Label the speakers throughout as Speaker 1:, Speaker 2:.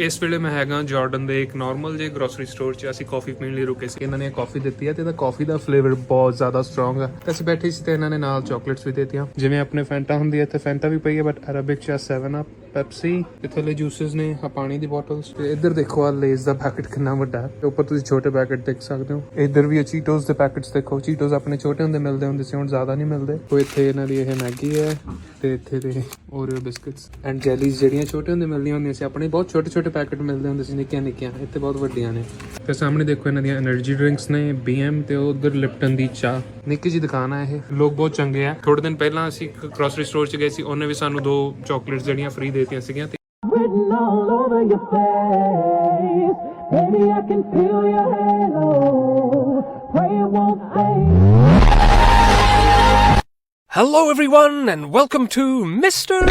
Speaker 1: ਇਸ ਵੇਲੇ ਮੈਂ ਹੈਗਾ ਜਾਰਡਨ ਦੇ ਇੱਕ ਨਾਰਮਲ ਜੇ ਗਰੋਸਰੀ ਸਟੋਰ 'ਚ ਅਸੀਂ ਕਾਫੀ ਪੀਣ ਲਈ ਰੁਕੇ ਸੀ। ਇਹਨਾਂ ਨੇ ਕਾਫੀ ਦਿੱਤੀ ਹੈ ਤੇ ਇਹਦਾ ਕਾਫੀ ਦਾ ਫਲੇਵਰ ਬਹੁਤ ਜ਼ਿਆਦਾ ਸਟਰੋਂਗ ਹੈ ਤੇ ਅਸੀਂ ਬੈਠੇ ਸੀ ਤੇ ਇਹਨਾਂ ਨੇ ਨਾਲ ਚਾਕਲੇਟਸ ਵੀ ਦਿੱਤੀਆਂ। ਜਿਵੇਂ ਆਪਣੇ ਫੈਂਟਾ ਹੁੰਦੀ ਹੈ ਤੇ ਫੈਂਟਾ ਵੀ ਪਈ ਹੈ ਬਟ ਅਰਬਿਕ 'ਚ 7 ਅਪ ਪੈਪਸੀ ਤੇ ਥੱਲੇ ਜੂਸਿਸ ਨੇ ਆ ਪਾਣੀ ਦੀ ਬੋਟਲਸ ਤੇ ਇੱਧਰ ਦੇਖੋ ਆ ਲੇਜ਼ ਦਾ ਪੈਕੇਟ ਕਿੰਨਾ ਵੱਡਾ ਹੈ ਤੇ ਉੱਪਰ ਤੁਸੀਂ ਛੋਟੇ ਪੈਕੇਟ ਦੇਖ ਸਕਦੇ ਹੋ। ਇੱਧਰ ਵੀ ਚੀਟੋਸ ਦੇ ਪੈਕੇਟਸ ਦੇਖੋ। ਚੀਟੋਸ ਆਪਣੇ ਛੋਟੇ ਹੁੰਦੇ ਮਿਲਦੇ ਹੁੰਦੇ ਸੀ, ਹੁਣ ਜ਼ਿਆਦਾ ਨਹੀਂ ਮਿਲਦੇ। ਉਹ ਇੱਥੇ ਇਹਨਾਂ ਦੀ ਇਹ ਮੈਗੀ ਹੈ ਤੇ ਇੱਥੇ ਦੇ ਓਰੀਓ ਬਿਸਕਿਟਸ ਐਂਡ ਜੈਲੀਜ਼ ਜਿਹੜੀਆਂ ਛੋਟੇ ਹੁੰਦੇ ਮਿਲਦੀਆਂ ਹੁੰਦੀਆਂ ਸੀ, ਆਪਣੇ ਬਹੁਤ ਛੋਟੇ ਛੋਟੇ ਪੈਕੇਟ ਮਿਲਦੇ ਹੁੰਦੇ ਸੀ ਨਿੱਕੀਆਂ ਨਿੱਕੀਆਂ, ਇੱਥੇ ਬਹੁਤ ਵੱਡੀਆਂ ਨੇ। ਤੇ ਸਾਹਮਣੇ ਦੇਖੋ ਇਹਨਾਂ ਦੀਆਂ એનર્ਜੀ ਡਰਿੰਕਸ ਨੇ BM ਤੇ ਉਧਰ ਲਿਪਟਨ ਦੀ ਚਾਹ। ਨਿੱਕੀ ਜੀ ਦੁਕਾਨ ਹੈ ਇਹ, ਲੋਕ ਬਹੁਤ ਚੰਗੇ ਆ। ਥੋੜੇ ਦਿਨ ਪਹਿਲਾਂ ਅਸੀਂ ਗਰੋਸਰੀ ਸਟੋਰ 'ਚ ਗਏ ਸੀ, ਉਹਨੇ ਵੀ ਸਾਨੂੰ 2 ਚਾਕਲੇਟਸ ਜਿਹੜੀਆਂ ਫ੍ਰੀ ਦੇਤੀਆਂ ਸੀਗੀਆਂ।
Speaker 2: Hello everyone and welcome to Mr.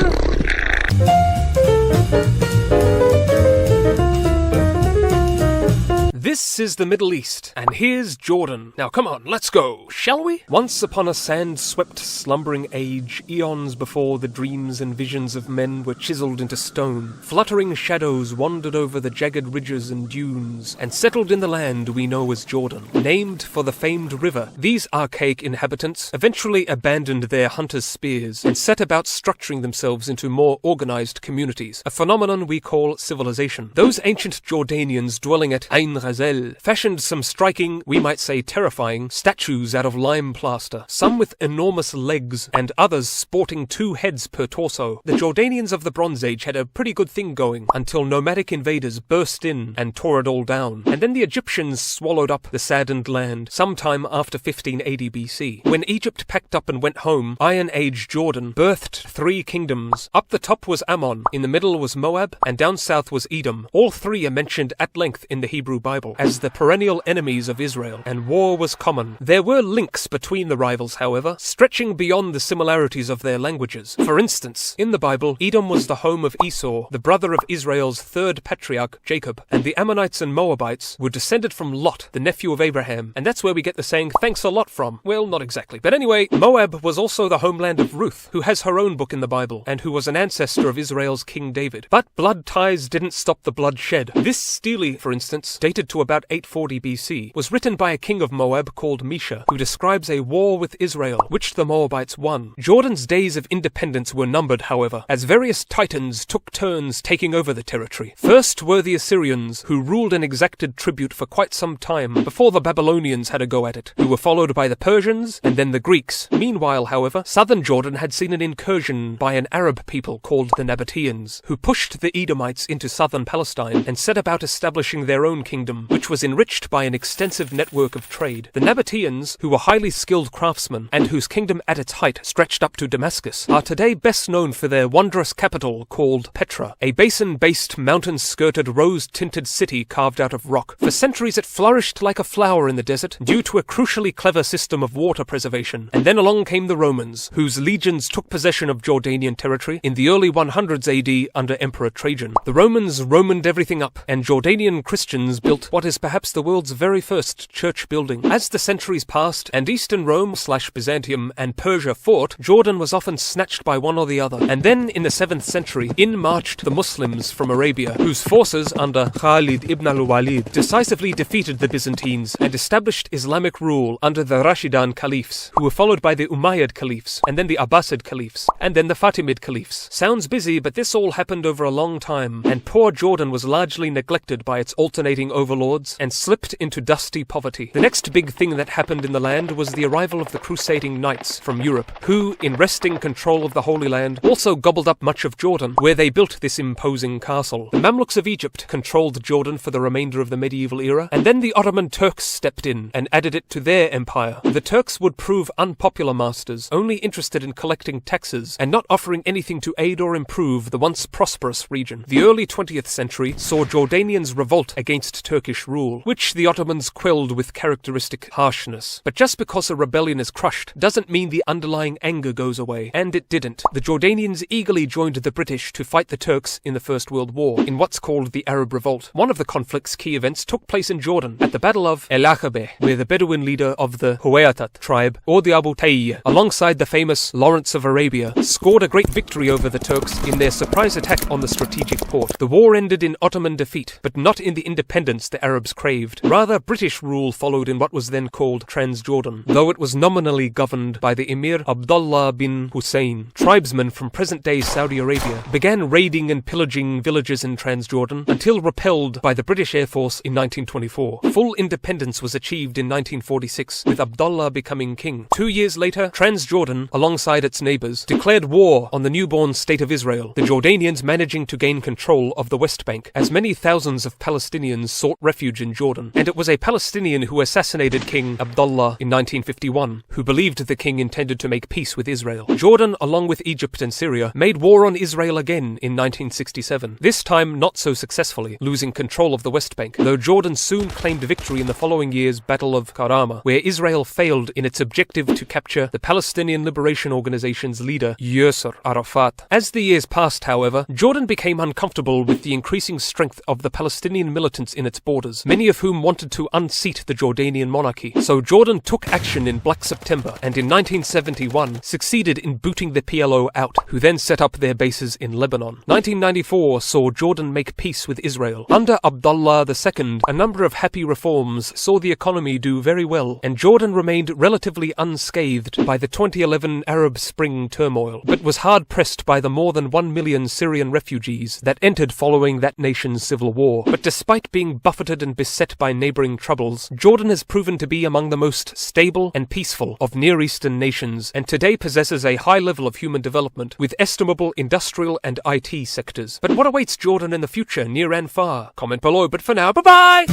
Speaker 2: This is the Middle East, and here's Jordan. Now come on, let's go, shall we? Once upon a sand-swept slumbering age, eons before the dreams and visions of men were chiselled into stone, fluttering shadows wandered over the jagged ridges and dunes, and settled in the land we know as Jordan. Named for the famed river, these archaic inhabitants eventually abandoned their hunters' spears and set about structuring themselves into more organised communities, a phenomenon we call civilization. Those ancient Jordanians dwelling at Ain Ghazal fashioned some striking, we might say terrifying, statues out of lime plaster, some with enormous legs and others sporting 2 heads per torso. The Jordanians of the Bronze Age had a pretty good thing going until nomadic invaders burst in and tore it all down. And then the Egyptians swallowed up the saddened land sometime after 1580 BC. When Egypt packed up and went home, Iron Age Jordan birthed 3 kingdoms. Up the top was Ammon, in the middle was Moab, and down south was Edom. All 3 are mentioned at length in the Hebrew Bible as the perennial enemies of Israel, and war was common. There were links between the rivals, however, stretching beyond the similarities of their languages. For instance, in the Bible, Edom was the home of Esau, the brother of Israel's 3rd patriarch, Jacob, and the Ammonites and Moabites were descended from Lot, the nephew of Abraham, and that's where we get the saying, thanks a lot from. Well, not exactly. But anyway, Moab was also the homeland of Ruth, who has her own book in the Bible, and who was an ancestor of Israel's King David. But blood ties didn't stop the bloodshed. This stele, for instance, dated to about 840 BC, was written by a king of Moab called Mesha, who describes a war with Israel, which the Moabites won. Jordan's days of independence were numbered, however, as various titans took turns taking over the territory. First were the Assyrians, who ruled and exacted tribute for quite some time before the Babylonians had a go at it, who were followed by the Persians and then the Greeks. Meanwhile, however, southern Jordan had seen an incursion by an Arab people called the Nabateans, who pushed the Edomites into southern Palestine and set about establishing their own kingdom, which was enriched by an extensive network of trade. The Nabateans, who were highly skilled craftsmen and whose kingdom at its height stretched up to Damascus, are today best known for their wondrous capital called Petra, a basin-based, mountain-skirted, rose-tinted city carved out of rock. For centuries it flourished like a flower in the desert due to a crucially clever system of water preservation. And then along came the Romans, whose legions took possession of Jordanian territory in the early 100s AD under Emperor Trajan. The Romans Romaned everything up, and Jordanian Christians built what is perhaps the world's very first church building. As the centuries passed and Eastern Rome/Byzantium and Persia fought, Jordan was often snatched by one or the other. And then in the 7th century, in marched the Muslims from Arabia, whose forces under Khalid ibn al-Walid decisively defeated the Byzantines and established Islamic rule under the Rashidan caliphs, who were followed by the Umayyad caliphs, and then the Abbasid caliphs, and then the Fatimid caliphs. Sounds busy, but this all happened over a long time, and poor Jordan was largely neglected by its alternating overlords and slipped into dusty poverty. The next big thing that happened in the land was the arrival of the crusading knights from Europe, who, in wresting control of the Holy Land, also gobbled up much of Jordan, where they built this imposing castle. The Mamluks of Egypt controlled Jordan for the remainder of the medieval era, and then the Ottoman Turks stepped in and added it to their empire. The Turks would prove unpopular masters, only interested in collecting taxes and not offering anything to aid or improve the once prosperous region. The early 20th century saw Jordanians revolt against Turkish British rule, which the Ottomans quelled with characteristic harshness. But just because a rebellion is crushed doesn't mean the underlying anger goes away, and it didn't. The Jordanians eagerly joined the British to fight the Turks in the First World War, in what's called the Arab Revolt. One of the conflict's key events took place in Jordan, at the Battle of El Aqaba, where the Bedouin leader of the Huwaitat tribe, or the Abu Tayy, alongside the famous Lawrence of Arabia, scored a great victory over the Turks in their surprise attack on the strategic port. The war ended in Ottoman defeat, but not in the independence the Arabs craved. Rather, British rule followed in what was then called Transjordan, though it was nominally governed by the Emir Abdullah bin Hussein. Tribesmen from present-day Saudi Arabia began raiding and pillaging villages in Transjordan until repelled by the British Air Force in 1924. Full independence was achieved in 1946, with Abdullah becoming king. 2 years later, Transjordan, alongside its neighbors, declared war on the newborn state of Israel, the Jordanians managing to gain control of the West Bank, as many thousands of Palestinians sought refuge in Jordan. And it was a Palestinian who assassinated King Abdullah in 1951, who believed the king intended to make peace with Israel. Jordan, along with Egypt and Syria, made war on Israel again in 1967, this time not so successfully, losing control of the West Bank, though Jordan soon claimed victory in the following year's Battle of Karama, where Israel failed in its objective to capture the Palestinian Liberation Organization's leader, Yasser Arafat. As the years passed, however, Jordan became uncomfortable with the increasing strength of the Palestinian militants in its borders, many of whom wanted to unseat the Jordanian monarchy. So Jordan took action in Black September, and in 1971 succeeded in booting the PLO out, who then set up their bases in Lebanon. 1994 saw Jordan make peace with Israel. Under Abdullah II, a number of happy reforms saw the economy do very well, and Jordan remained relatively unscathed by the 2011 Arab Spring turmoil, but was hard-pressed by the more than 1 million Syrian refugees that entered following that nation's civil war. But despite being buffeted and beset by neighboring troubles, Jordan has proven to be among the most stable and peaceful of Near Eastern nations, and today possesses a high level of human development with estimable industrial and IT sectors. But what awaits Jordan in the future, near and far? Comment below, but for now, bye-bye!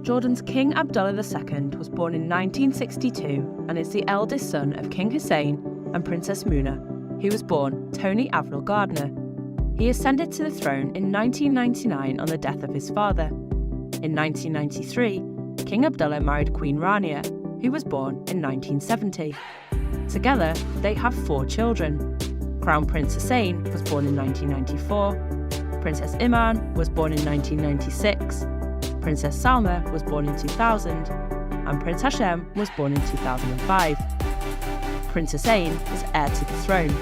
Speaker 3: Jordan's King Abdullah II was born in 1962 and is the eldest son of King Hussein and Princess Muna, who was born Tony Avril Gardner. He ascended to the throne in 1999 on the death of his father. In 1993, King Abdullah married Queen Rania, who was born in 1970. Together, they have 4 children. Crown Prince Hussein was born in 1994, Princess Iman was born in 1996, Princess Salma was born in 2000, and Prince Hashem was born in 2005. Prince Hussein is heir to the throne.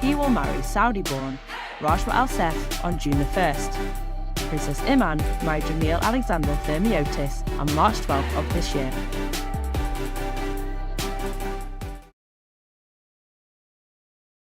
Speaker 3: He will marry Saudi-born Rajwa Al Saif on June the 1st. Princess Iman married Jamil Alexander Thermiotis on March 12th of this year.